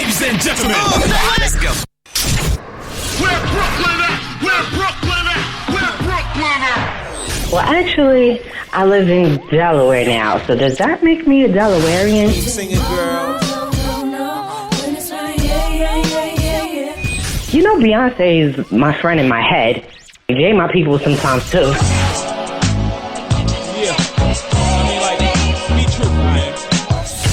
Ladies and gentlemen, let's go. Where Brooklyn at? Where Brooklyn at? Where Brooklyn at? Well, actually, I live in Delaware now, so does that make me a Delawarean? Sing it, girl. You know, Beyonce is my friend in my head. Jay my people sometimes, too. Yeah. I mean, like, be true, man.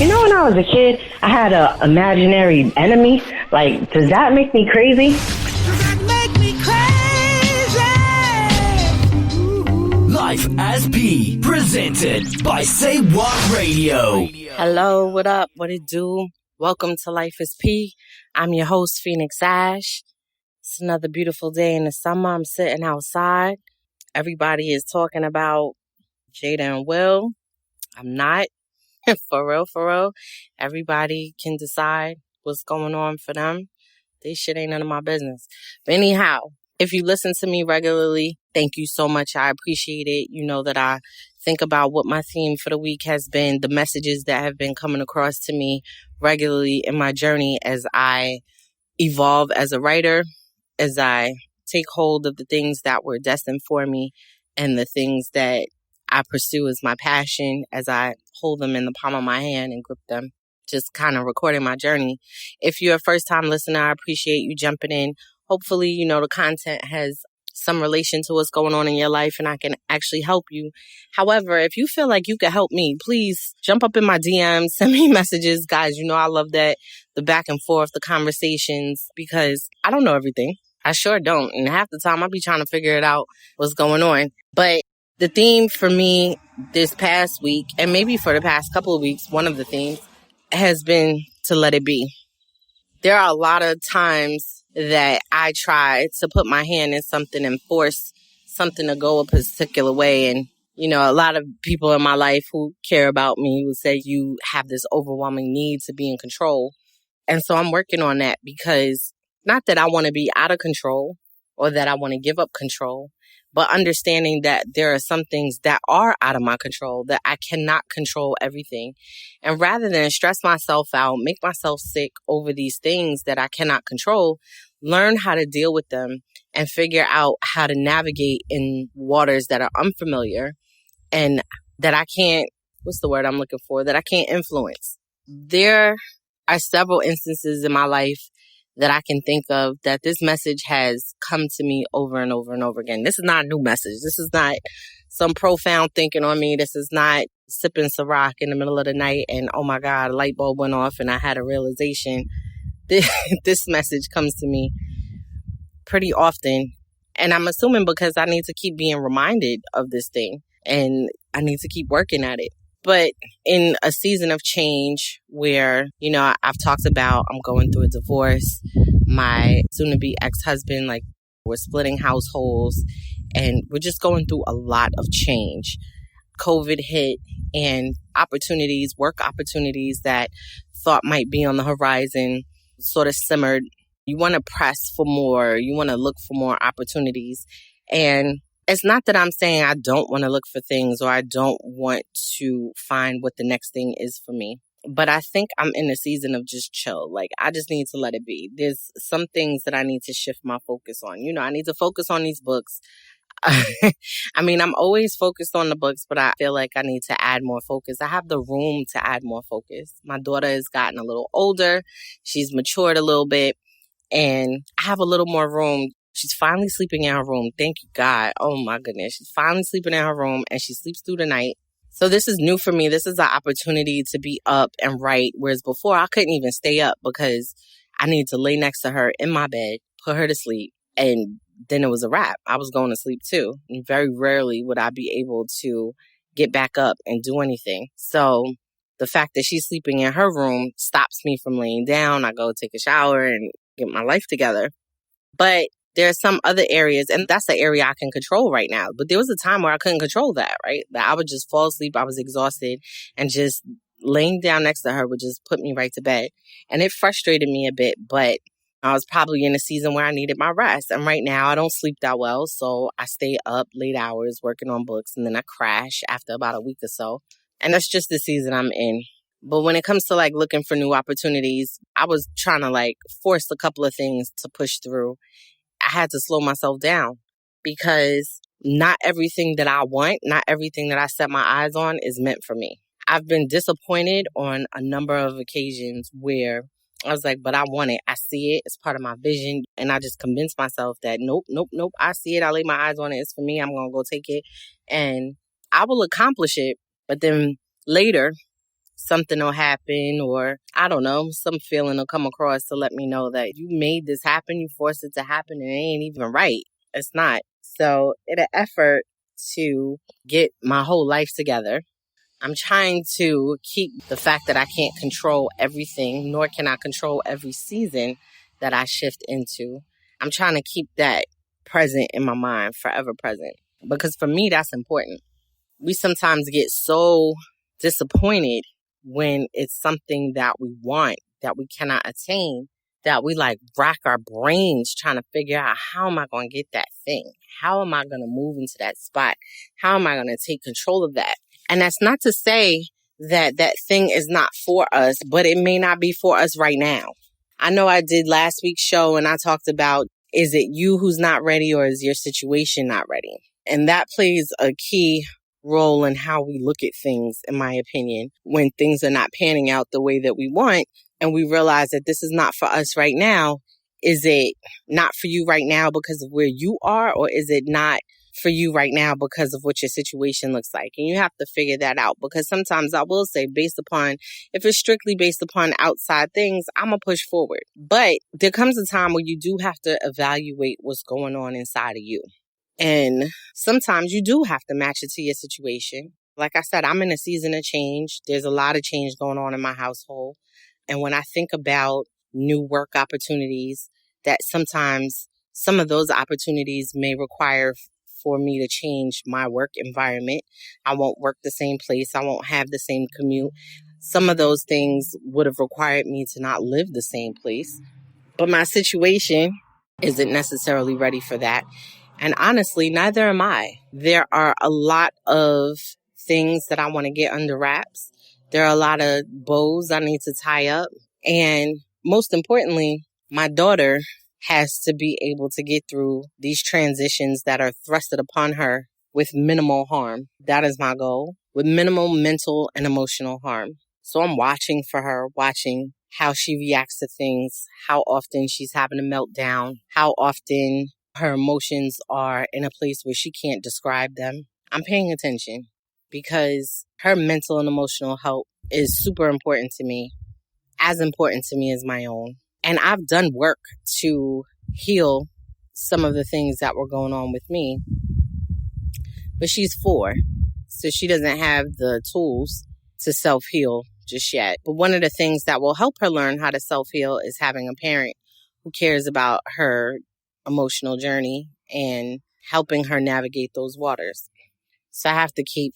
You know, when I was a kid, I had an imaginary enemy. Like, does that make me crazy? Life as P, presented by Say What Radio. Hello, what up? What it do? Welcome to Life is P. I'm your host, Phoenix Ash. It's another beautiful day in the summer. I'm sitting outside. Everybody is talking about Jada and Will. I'm not. For real. Everybody can decide what's going on for them. This shit ain't none of my business. But anyhow, if you listen to me regularly, thank you so much. I appreciate it. You know that I think about what my theme for the week has been, the messages that have been coming across to me regularly in my journey as I evolve as a writer, as I take hold of the things that were destined for me and the things that I pursue as my passion, as I hold them in the palm of my hand and grip them, just kind of recording my journey. If you're a first-time listener, I appreciate you jumping in. Hopefully, you know, the content has some relation to what's going on in your life and I can actually help you. However, if you feel like you can help me, please jump up in my DMs, send me messages. Guys, you know I love that, the back and forth, the conversations, because I don't know everything. I sure don't. And half the time I'll be trying to figure it out what's going on. But the theme for me this past week, and maybe for the past couple of weeks, one of the themes has been to let it be. There are a lot of times that I try to put my hand in something and force something to go a particular way. And, you know, a lot of people in my life who care about me would say you have this overwhelming need to be in control. And so I'm working on that because not that I want to be out of control or that I want to give up control, but understanding that there are some things that are out of my control, that I cannot control everything. And rather than stress myself out, make myself sick over these things that I cannot control, learn how to deal with them and figure out how to navigate in waters that are unfamiliar and that I can't, what's the word I'm looking for, that I can't influence. There are several instances in my life that I can think of that this message has come to me over and over and over again. This is not a new message. This is not some profound thinking on me. This is not sipping Ciroc in the middle of the night and, oh my God, a light bulb went off and I had a realization. This message comes to me pretty often. And I'm assuming because I need to keep being reminded of this thing and I need to keep working at it. But in a season of change where, you know, I've talked about I'm going through a divorce, my soon-to-be ex-husband, like we're splitting households and we're just going through a lot of change. COVID hit and opportunities, work opportunities that thought might be on the horizon sort of simmered. You want to press for more. You want to look for more opportunities. And it's not that I'm saying I don't want to look for things or I don't want to find what the next thing is for me. But I think I'm in a season of just chill. Like, I just need to let it be. There's some things that I need to shift my focus on. You know, I need to focus on these books. I mean, I'm always focused on the books, but I feel like I need to add more focus. I have the room to add more focus. My daughter has gotten a little older. She's matured a little bit. And I have a little more room. She's finally sleeping in her room. Thank you, God. Oh, my goodness. She's finally sleeping in her room and she sleeps through the night. So this is new for me. This is an opportunity to be up and write. Whereas before, I couldn't even stay up because I needed to lay next to her in my bed, put her to sleep. And then it was a wrap. I was going to sleep too. And very rarely would I be able to get back up and do anything. So the fact that she's sleeping in her room stops me from laying down. I go take a shower and get my life together. But there are some other areas, and that's the area I can control right now. But there was a time where I couldn't control that, right? That I would just fall asleep. I was exhausted and just laying down next to her would just put me right to bed. And it frustrated me a bit, but I was probably in a season where I needed my rest. And right now I don't sleep that well. So I stay up late hours working on books and then I crash after about a week or so. And that's just the season I'm in. But when it comes to like looking for new opportunities, I was trying to like force a couple of things to push through. I had to slow myself down because not everything that I want, not everything that I set my eyes on is meant for me. I've been disappointed on a number of occasions where I was like, but I want it. I see it. It's part of my vision. And I just convinced myself that nope. I see it. I lay my eyes on it. It's for me. I'm going to go take it and I will accomplish it. But then later, something will happen, or I don't know, some feeling will come across to let me know that you made this happen, you forced it to happen, and it ain't even right. It's not. So in an effort to get my whole life together, I'm trying to keep the fact that I can't control everything, nor can I control every season that I shift into. I'm trying to keep that present in my mind, forever present, because for me, that's important. We sometimes get so disappointed when it's something that we want, that we cannot attain, that we like rack our brains trying to figure out, how am I going to get that thing? How am I going to move into that spot? How am I going to take control of that? And that's not to say that that thing is not for us, but it may not be for us right now. I know I did last week's show and I talked about, is it you who's not ready, or is your situation not ready? And that plays a key role in how we look at things, in my opinion, when things are not panning out the way that we want and we realize that this is not for us right now. Is it not for you right now because of where you are, or is it not for you right now because of what your situation looks like? And you have to figure that out, because sometimes I will say, based upon, if it's strictly based upon outside things, I'm going to push forward. But there comes a time where you do have to evaluate what's going on inside of you. And sometimes you do have to match it to your situation. Like I said, I'm in a season of change. There's a lot of change going on in my household. And when I think about new work opportunities, that sometimes some of those opportunities may require for me to change my work environment. I won't work the same place. I won't have the same commute. Some of those things would have required me to not live the same place. But my situation isn't necessarily ready for that. And honestly, neither am I. There are a lot of things that I want to get under wraps. There are a lot of bows I need to tie up. And most importantly, my daughter has to be able to get through these transitions that are thrusted upon her with minimal harm. That is my goal, with minimal mental and emotional harm. So I'm watching for her, watching how she reacts to things, how often she's having a meltdown, how often her emotions are in a place where she can't describe them. I'm paying attention because her mental and emotional health is super important to me, as important to me as my own. And I've done work to heal some of the things that were going on with me. But she's 4, so she doesn't have the tools to self-heal just yet. But one of the things that will help her learn how to self-heal is having a parent who cares about her emotional journey and helping her navigate those waters. So I have to keep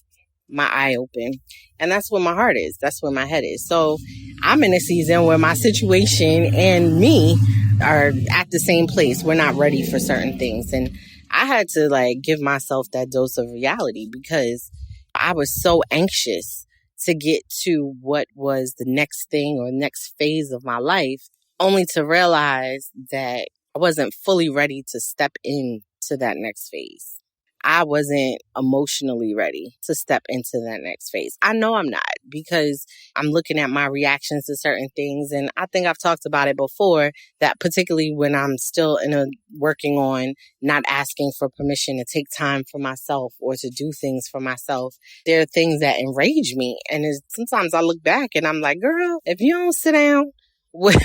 my eye open. And that's where my heart is. That's where my head is. So I'm in a season where my situation and me are at the same place. We're not ready for certain things. And I had to like give myself that dose of reality, because I was so anxious to get to what was the next thing or next phase of my life, only to realize that I wasn't fully ready to step into that next phase. I wasn't emotionally ready to step into that next phase. I know I'm not, because I'm looking at my reactions to certain things. And I think I've talked about it before, that particularly when I'm still working on not asking for permission to take time for myself or to do things for myself, there are things that enrage me. And sometimes I look back and I'm like, girl, if you don't sit down with,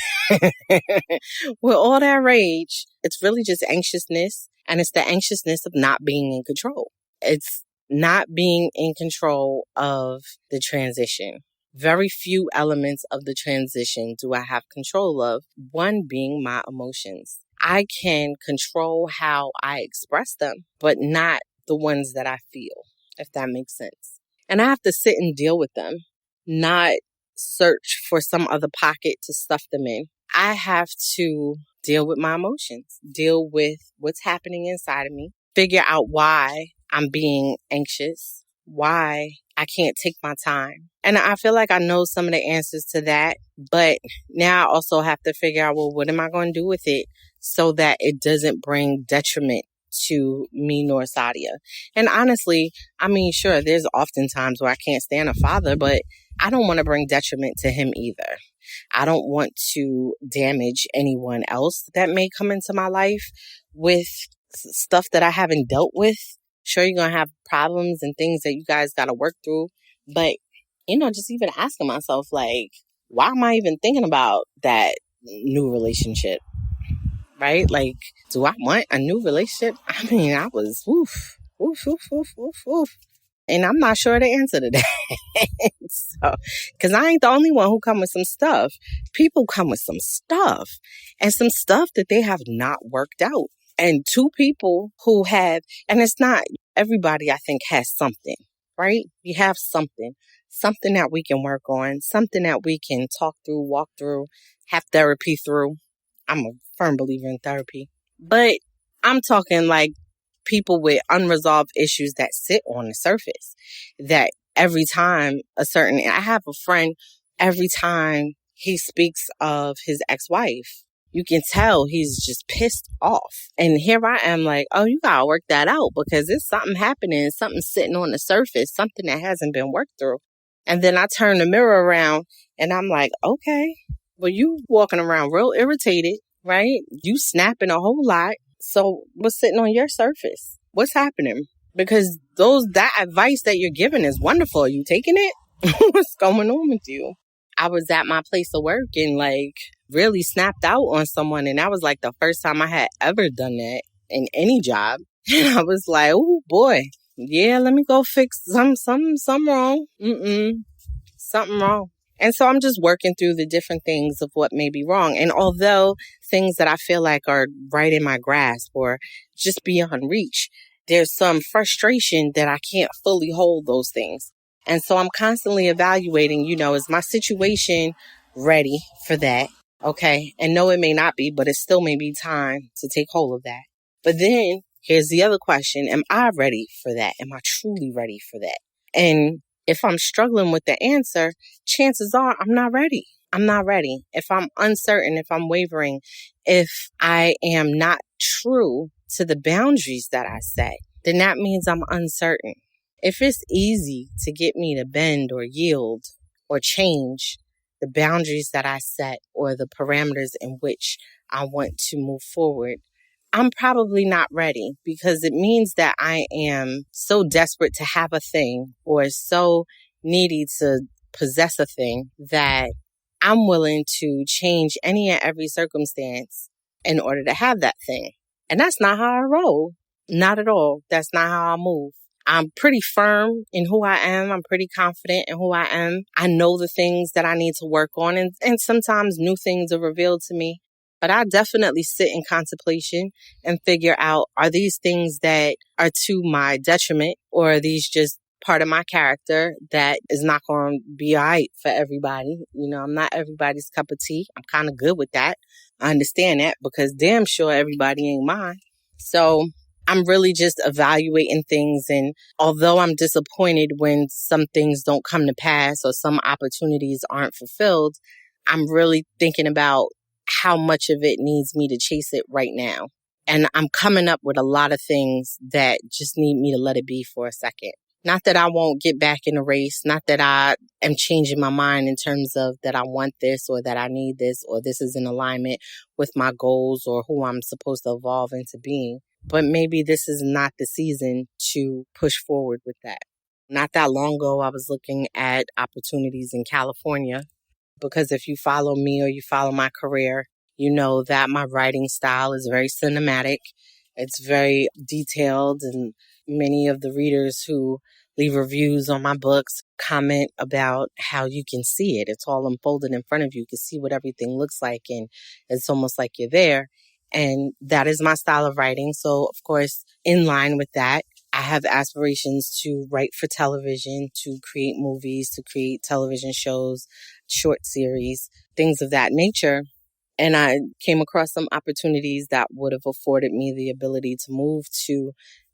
with all that rage, it's really just anxiousness. And it's the anxiousness of not being in control. It's not being in control of the transition. Very few elements of the transition do I have control of. One being my emotions. I can control how I express them, but not the ones that I feel, if that makes sense. And I have to sit and deal with them, not search for some other pocket to stuff them in. I have to deal with my emotions, deal with what's happening inside of me, figure out why I'm being anxious, why I can't take my time. And I feel like I know some of the answers to that, but now I also have to figure out, well, what am I going to do with it so that it doesn't bring detriment to me nor Sadia? And honestly, I mean, sure, there's often times where I can't stand a father, but I don't want to bring detriment to him either. I don't want to damage anyone else that may come into my life with stuff that I haven't dealt with. Sure, you're going to have problems and things that you guys got to work through. But, just even asking myself, like, why am I even thinking about that new relationship? Right? Like, do I want a new relationship? I mean, I was, woof, woof, woof, woof, woof, woof. And I'm not sure the answer to that. So, because I ain't the only one who come with some stuff. People come with some stuff and some stuff that they have not worked out. And two people who have, and it's not everybody, I think, has something, right? You have something that we can work on, something that we can talk through, walk through, have therapy through. I'm a firm believer in therapy, but I'm talking like people with unresolved issues that sit on the surface, that every time I have a friend, every time he speaks of his ex-wife, you can tell he's just pissed off. And here I am like, oh, you gotta work that out because there's something happening, something sitting on the surface, something that hasn't been worked through. And then I turn the mirror around and I'm like, okay, well, you walking around real irritated, right? You snapping a whole lot. So what's sitting on your surface? What's happening? Because that advice that you're giving is wonderful. Are you taking it? What's going on with you? I was at my place of work and like really snapped out on someone. And that was like the first time I had ever done that in any job. And I was like, oh boy, yeah, let me go fix something wrong. Something wrong. And so I'm just working through the different things of what may be wrong. And although things that I feel like are right in my grasp or just beyond reach, there's some frustration that I can't fully hold those things. And so I'm constantly evaluating, is my situation ready for that? Okay. And no, it may not be, but it still may be time to take hold of that. But then here's the other question. Am I ready for that? Am I truly ready for that? And if I'm struggling with the answer, chances are I'm not ready. I'm not ready. If I'm uncertain, if I'm wavering, if I am not true to the boundaries that I set, then that means I'm uncertain. If it's easy to get me to bend or yield or change the boundaries that I set or the parameters in which I want to move forward, I'm probably not ready because it means that I am so desperate to have a thing or so needy to possess a thing that I'm willing to change any and every circumstance in order to have that thing. And that's not how I roll. Not at all. That's not how I move. I'm pretty firm in who I am. I'm pretty confident in who I am. I know the things that I need to work on, and sometimes new things are revealed to me. But I definitely sit in contemplation and figure out, are these things that are to my detriment, or are these just part of my character that is not going to be all right for everybody? I'm not everybody's cup of tea. I'm kind of good with that. I understand that because damn sure everybody ain't mine. So I'm really just evaluating things. And although I'm disappointed when some things don't come to pass or some opportunities aren't fulfilled, I'm really thinking about how much of it needs me to chase it right now. And I'm coming up with a lot of things that just need me to let it be for a second. Not that I won't get back in the race, not that I am changing my mind in terms of that I want this or that I need this or this is in alignment with my goals or who I'm supposed to evolve into being. But maybe this is not the season to push forward with that. Not that long ago, I was looking at opportunities in California. Because if you follow me or you follow my career, you know that my writing style is very cinematic. It's very detailed, and many of the readers who leave reviews on my books comment about how you can see it. It's all unfolded in front of you. You can see what everything looks like, and it's almost like you're there. And that is my style of writing. So, of course, in line with that, I have aspirations to write for television, to create movies, to create television shows, short series, things of that nature. And I came across some opportunities that would have afforded me the ability to move to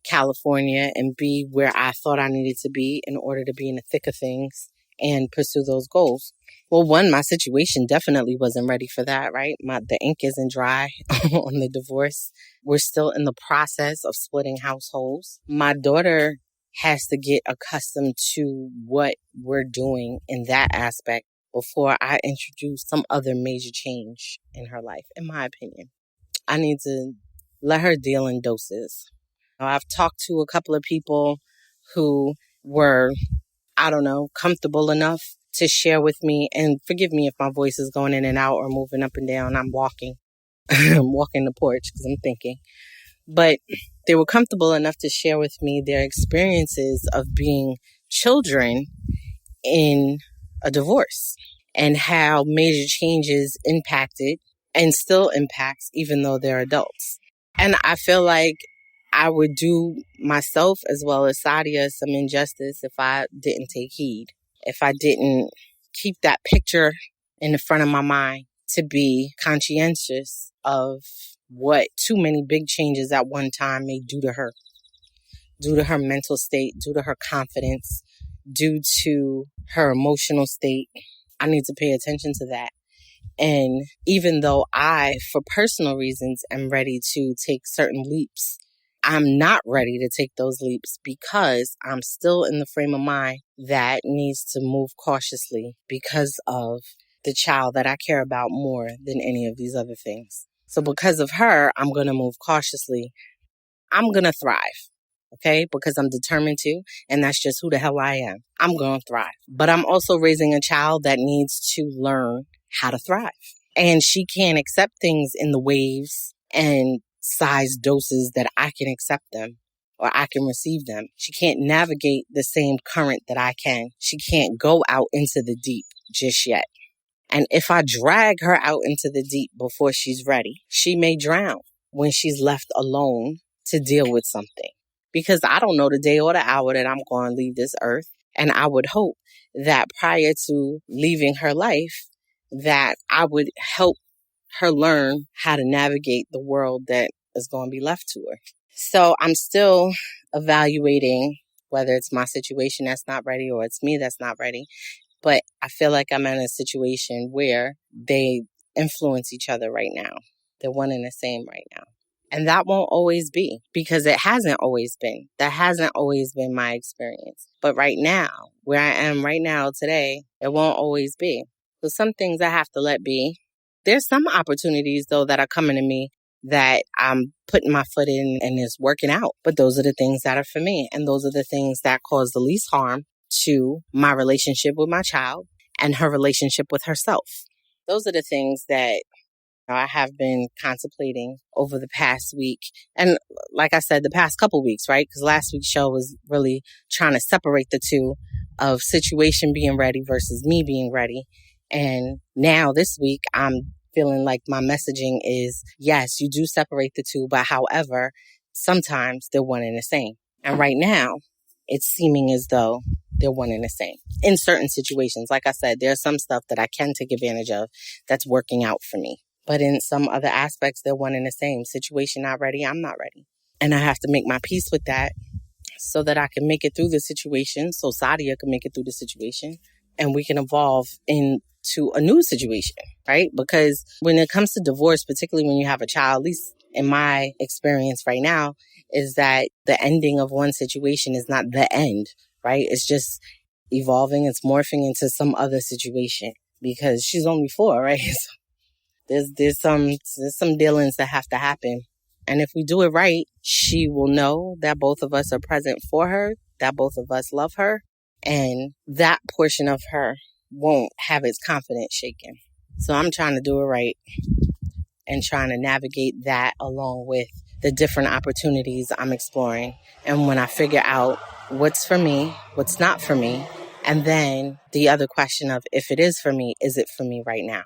California and be where I thought I needed to be in order to be in the thick of things and pursue those goals. Well, one, my situation definitely wasn't ready for that, right? The ink isn't dry on the divorce. We're still in the process of splitting households. My daughter has to get accustomed to what we're doing in that aspect before I introduce some other major change in her life, in my opinion. I need to let her deal in doses. I've talked to a couple of people who were, comfortable enough to share with me, and forgive me if my voice is going in and out or moving up and down. I'm walking. I'm walking the porch because I'm thinking. But they were comfortable enough to share with me their experiences of being children in a divorce and how major changes impacted and still impacts even though they're adults. And I feel like I would do myself as well as Sadia some injustice if I didn't take heed, if I didn't keep that picture in the front of my mind to be conscientious of what too many big changes at one time may do to her mental state, due to her confidence, due to her emotional state. I need to pay attention to that. And even though I, for personal reasons, am ready to take certain leaps, I'm not ready to take those leaps because I'm still in the frame of mind that needs to move cautiously because of the child that I care about more than any of these other things. So because of her, I'm going to move cautiously. I'm going to thrive, okay? Because I'm determined to, and that's just who the hell I am. I'm going to thrive. But I'm also raising a child that needs to learn how to thrive. And she can't accept things in the waves and size doses that I can accept them or I can receive them. She can't navigate the same current that I can. She can't go out into the deep just yet. And if I drag her out into the deep before she's ready, she may drown when she's left alone to deal with something. Because I don't know the day or the hour that I'm going to leave this earth. And I would hope that prior to leaving her life, that I would help her learn how to navigate the world that is going to be left to her. So I'm still evaluating whether it's my situation that's not ready or it's me that's not ready. But I feel like I'm in a situation where they influence each other right now. They're one and the same right now. And that won't always be, because it hasn't always been. That hasn't always been my experience. But right now, where I am right now today, it won't always be. So some things I have to let be. There's some opportunities, though, that are coming to me that I'm putting my foot in and it's working out. But those are the things that are for me. And those are the things that cause the least harm to my relationship with my child and her relationship with herself. Those are the things that I have been contemplating over the past week. And like I said, the past couple weeks, right? Because last week's show was really trying to separate the two of situation being ready versus me being ready. And now this week, I'm feeling like my messaging is, yes, you do separate the two, but however, sometimes they're one and the same. And right now, it's seeming as though they're one and the same. In certain situations, like I said, there's some stuff that I can take advantage of that's working out for me. But in some other aspects, they're one and the same. Situation not ready, I'm not ready. And I have to make my peace with that so that I can make it through the situation, so Sadia can make it through the situation, and we can evolve into a new situation, right? Because when it comes to divorce, particularly when you have a child, at least in my experience right now, is that the ending of one situation is not the end, right? It's just evolving, it's morphing into some other situation because she's only 4, right? So there's some dealings that have to happen. And if we do it right, she will know that both of us are present for her, that both of us love her, and that portion of her won't have its confidence shaken. So I'm trying to do it right and trying to navigate that along with the different opportunities I'm exploring. And when I figure out what's for me, what's not for me, and then the other question of if it is for me, is it for me right now?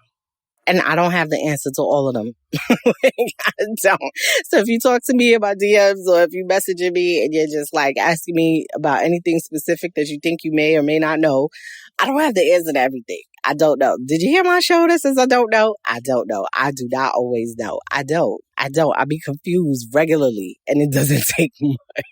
And I don't have the answer to all of them. I don't. So if you talk to me about DMs or if you messaging me and you're just like asking me about anything specific that you think you may or may not know, I don't have the answer to everything. I don't know. Did you hear my show that says I don't know? I don't know. I do not always know. I don't. I be confused regularly and it doesn't take much.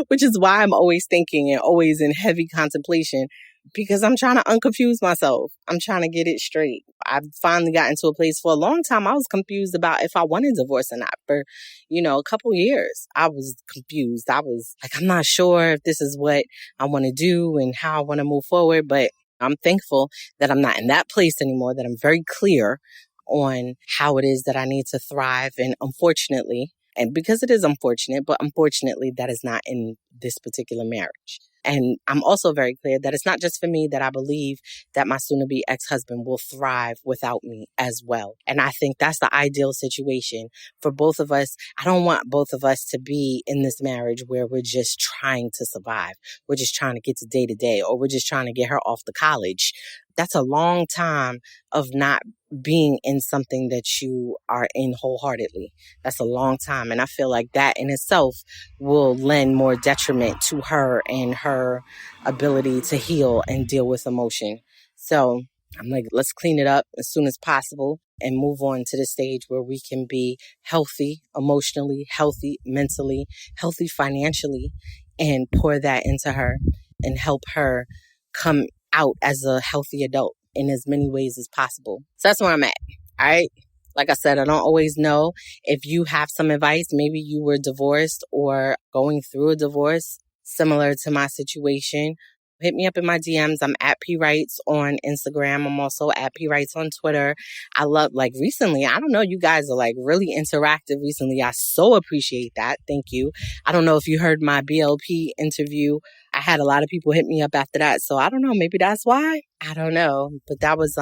which is why I'm always thinking and always in heavy contemplation, because I'm trying to unconfuse myself. I'm trying to get it straight. I've finally gotten to a place. For a long time, I was confused about if I wanted divorce or not. For, a couple years, I was confused. I was like, I'm not sure if this is what I want to do and how I want to move forward. But I'm thankful that I'm not in that place anymore, that I'm very clear on how it is that I need to thrive. And unfortunately, and because it is unfortunate, but unfortunately, that is not in this particular marriage. And I'm also very clear that it's not just for me, that I believe that my soon-to-be ex-husband will thrive without me as well. And I think that's the ideal situation for both of us. I don't want both of us to be in this marriage where we're just trying to survive. We're just trying to get to day to day, or we're just trying to get her off to college. That's a long time of not being in something that you are in wholeheartedly. That's a long time. And I feel like that in itself will lend more detriment to her and her ability to heal and deal with emotion. So I'm like, let's clean it up as soon as possible and move on to the stage where we can be healthy emotionally, healthy mentally, healthy financially, and pour that into her and help her come out as a healthy adult in as many ways as possible. So that's where I'm at. All right. Like I said, I don't always know if you have some advice. Maybe you were divorced or going through a divorce similar to my situation. Hit me up in my DMs. I'm at P Wrights on Instagram. I'm also at P Wrights on Twitter. I love, recently, I don't know, you guys are really interactive recently. I so appreciate that. Thank you. I don't know if you heard my BLP interview. I had a lot of people hit me up after that. So I don't know, maybe that's why. I don't know. But that was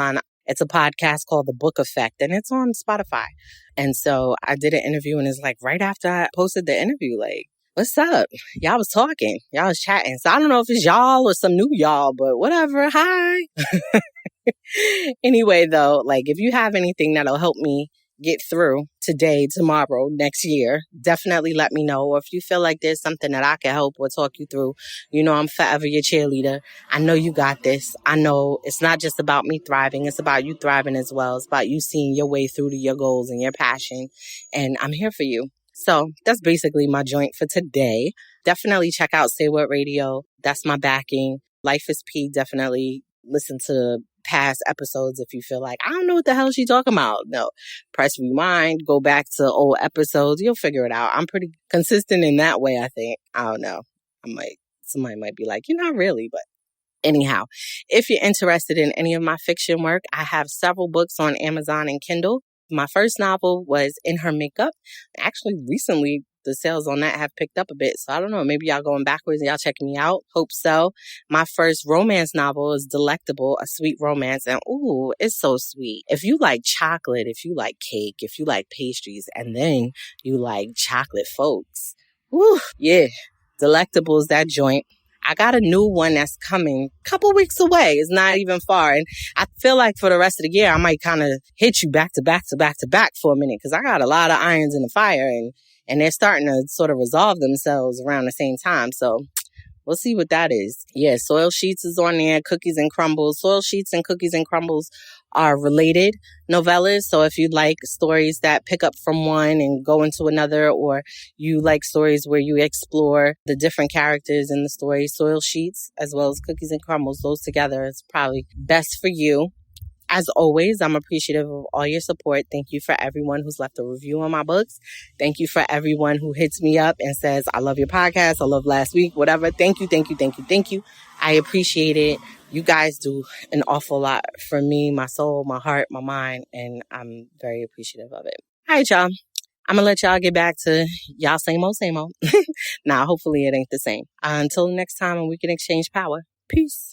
it's a podcast called The Book Effect, and it's on Spotify. And so I did an interview, and it's right after I posted the interview, what's up? Y'all was talking. Y'all was chatting. So I don't know if it's y'all or some new y'all, but whatever. Hi. Anyway, though, if you have anything that'll help me get through today, tomorrow, next year, definitely let me know. Or if you feel like there's something that I can help or talk you through, I'm forever your cheerleader. I know you got this. I know it's not just about me thriving. It's about you thriving as well. It's about you seeing your way through to your goals and your passion. And I'm here for you. So that's basically my joint for today. Definitely check out Say What Radio. That's my backing. Life is P. Definitely listen to past episodes if you feel like, I don't know what the hell she's talking about. No, press rewind, go back to old episodes. You'll figure it out. I'm pretty consistent in that way, I think. I don't know. Somebody might be like, you're not really, but anyhow, if you're interested in any of my fiction work, I have several books on Amazon and Kindle. My first novel was In Her Makeup. Actually, recently, the sales on that have picked up a bit. So I don't know, maybe y'all going backwards and y'all checking me out. Hope so. My first romance novel is Delectable, a sweet romance. And ooh, it's so sweet. If you like chocolate, if you like cake, if you like pastries, and then you like chocolate folks, woo, yeah, Delectable is that joint. I got a new one that's coming a couple weeks away. It's not even far. And I feel like for the rest of the year, I might kind of hit you back to back to back to back for a minute, because I got a lot of irons in the fire, and they're starting to sort of resolve themselves around the same time. So we'll see what that is. Yeah, Soil Sheets is on there, Cookies and Crumbles. Soil Sheets and Cookies and Crumbles are related novellas. So if you like stories that pick up from one and go into another, or you like stories where you explore the different characters in the story, Soil Sheets as well as Cookies and Crumbles, those together is probably best for you. As always, I'm appreciative of all your support. Thank you for everyone who's left a review on my books. Thank you for everyone who hits me up and says, I love your podcast. I love last week, whatever. Thank you, thank you, thank you, thank you. I appreciate it. You guys do an awful lot for me, my soul, my heart, my mind, and I'm very appreciative of it. All right, y'all. I'm going to let y'all get back to y'all same old, same old. Nah, hopefully it ain't the same. Until next time, and we can exchange power. Peace.